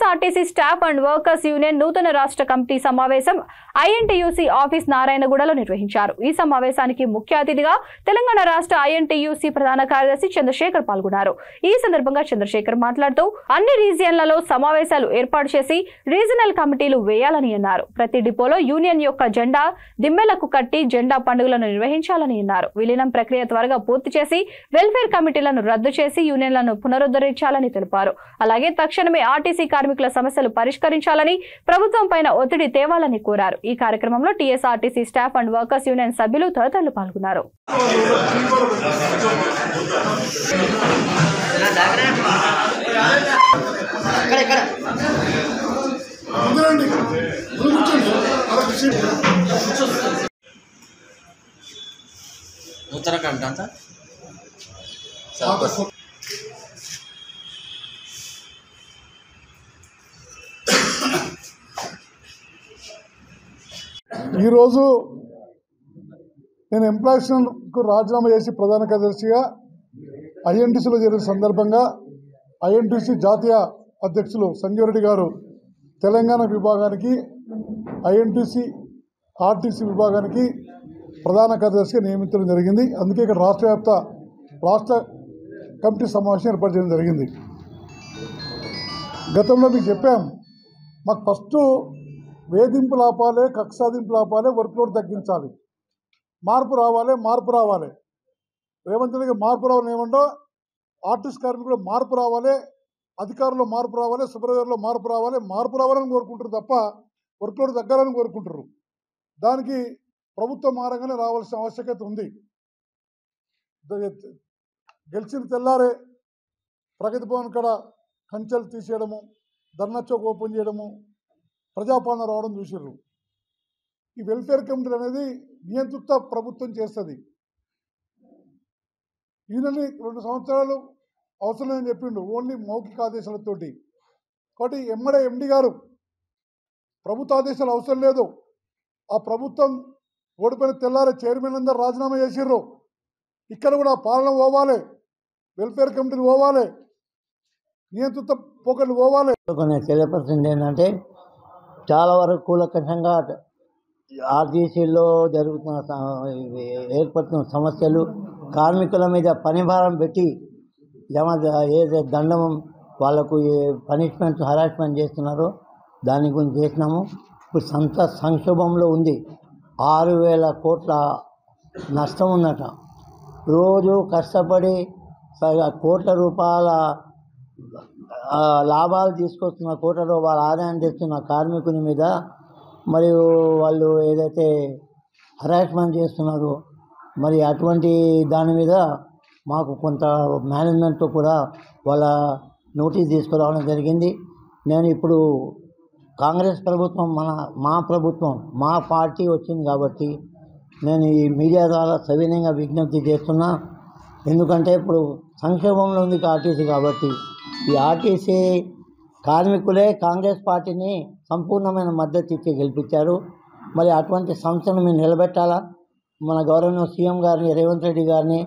TSRTC staff and workers union నూతన రాష్ట్ర committee సమావేశం ఐఎన్టీయూసీ ఆఫీస్ నారాయణగూడలో నిర్వహించారు. ఈ సమావేశానికి ముఖ్య అతిథిగా తెలంగాణ రాష్ట్ర ఐఎన్టీయూసీ ప్రధాన కార్యదర్శి చంద్రశేఖర్ పాల్గొన్నారు. ఈ సందర్భంగా చంద్రశేఖర్ మాట్లాడుతూ అన్ని రీజియన్లలో సమావేశాలు ఏర్పాటు చేసి రీజనల్ కమిటీలు వేయాలని అన్నారు. ప్రతి డిపోలో యూనియన్ యొక్క జెండా దిమ్మెలకు కట్టి జెండా పండుగలను నిర్వహించాలని అన్నారు. విలీనం ప్రక్రియ త్వరగా పూర్తి చేసి వెల్ఫేర్ కమిటీలను రద్దు చేసి యూనియన్లను పునరుద్ధరించాలని తెలిపారు. అలాగే తక్షణమే ఆర్టీసీ కార్మికుల సమస్యలు పరిష్కరించాలని ప్రభుత్వం పైన ఒత్తిడి తేవాలని కోరారు. ఈ కార్యక్రమంలో TSRTC staff and workers union సభ్యులు తదితరులు పాల్గొన్నారు. ఉత్తరాఖండ్ అంతా ఈరోజు నేను ఎంప్లాయీస్కు రాజీనామా చేసి ప్రధాన కార్యదర్శిగా ఐఎన్టీసీలో చేరిన సందర్భంగా ఐఎన్టీసీ జాతీయ అధ్యక్షులు సంజీవ్ రెడ్డి గారు తెలంగాణ విభాగానికి ఐఎన్టీసీ ఆర్టీసీ విభాగానికి ప్రధాన కార్యదర్శిగా నియమించడం జరిగింది. అందుకే ఇక్కడ రాష్ట్ర కమిటీ సమావేశం ఏర్పాటు చేయడం జరిగింది. గతంలో మీకు చెప్పాం, మాకు ఫస్ట్ వేధింపులు ఆపాలి, కక్షాదింపులు ఆపాలి, వర్క్లోడ్ తగ్గించాలి, మార్పు రావాలి. రేవంత్ రెడ్డికి మార్పు రావాలని ఏమంటో ఆర్టిస్ట్ కార్మికులు మార్పు రావాలి, అధికారుల్లో మార్పు రావాలి, సూపర్వైజర్లో మార్పు రావాలని కోరుకుంటారు తప్ప వర్క్లోడ్ తగ్గాలని కోరుకుంటారు. దానికి ప్రభుత్వం మారంగానే రావాల్సిన ఆవశ్యకత ఉంది. గెలిచిన తెల్లారే ప్రగతి భవన్ కాడ కంచెలు తీసేయడము, ధర్నా చౌక్ ఓపెన్ చేయడము, ప్రజాపాలన రావడం చూసారు. ఈ వెల్ఫేర్ కమిటీ అనేది నియంత్రిత ప్రభుత్వం చేస్తుంది. ఈయనని 2 సంవత్సరాలు అవసరం లేదని చెప్పిండు, ఓన్లీ మౌఖిక ఆదేశాలతోటి. కాబట్టి ఎండి గారు ప్రభుత్వ ఆదేశాలు అవసరం లేదు. ఆ ప్రభుత్వం ఓడిపోయిన తెల్లారే చైర్మన్ అందరూ రాజీనామా చేసిర్రు. ఇక్కడ కూడా పాలన పోవాలి, వెల్ఫేర్ కమిటీలు పోవాలి, నియంత్రిత పోకళ్ళు పోవాలి. తెలియపరిచింది ఏంటంటే, చాలా వరకు కూలంకషంగా ఆర్టీసీలో ఏర్పడుతున్న సమస్యలు, కార్మికుల మీద పనిభారం పెట్టి ఏదైతే దండం వాళ్ళకు పనిష్మెంట్ హరాస్మెంట్ చేస్తున్నారో దాని గురించి చేసినాము. ఇప్పుడు సంక్షోభంలో ఉంది. 6,000 కోట్ల నష్టం ఉన్నట. రోజు కష్టపడి కోట్ల రూపాయల లాభాలు తీసుకొస్తున్న, కోట్ల రూపాయల ఆదాయం తెస్తున్న కార్మికుని మీద మరియు వాళ్ళు ఏదైతే హరాస్మెంట్ చేస్తున్నారో మరి అటువంటి దాని మీద మాకు కొంత మేనేజ్మెంట్తో కూడా వాళ్ళ నోటీస్ తీసుకురావడం జరిగింది. నేను ఇప్పుడు కాంగ్రెస్ ప్రభుత్వం మా ప్రభుత్వం మా పార్టీ వచ్చింది కాబట్టి నేను ఈ మీడియా ద్వారా సవినయంగా విజ్ఞప్తి చేస్తున్నా. ఎందుకంటే ఇప్పుడు సంక్షోభంలో ఉంది ఆర్టీసీ కాబట్టి ఈ ఆర్టీసీ కార్మికులే కాంగ్రెస్ పార్టీని సంపూర్ణమైన మద్దతు ఇచ్చి గెలిపించారు. మరి అటువంటి సంస్థను మేము నిలబెట్టాలా. మన గౌరవ సీఎం గారిని, రేవంత్ రెడ్డి గారిని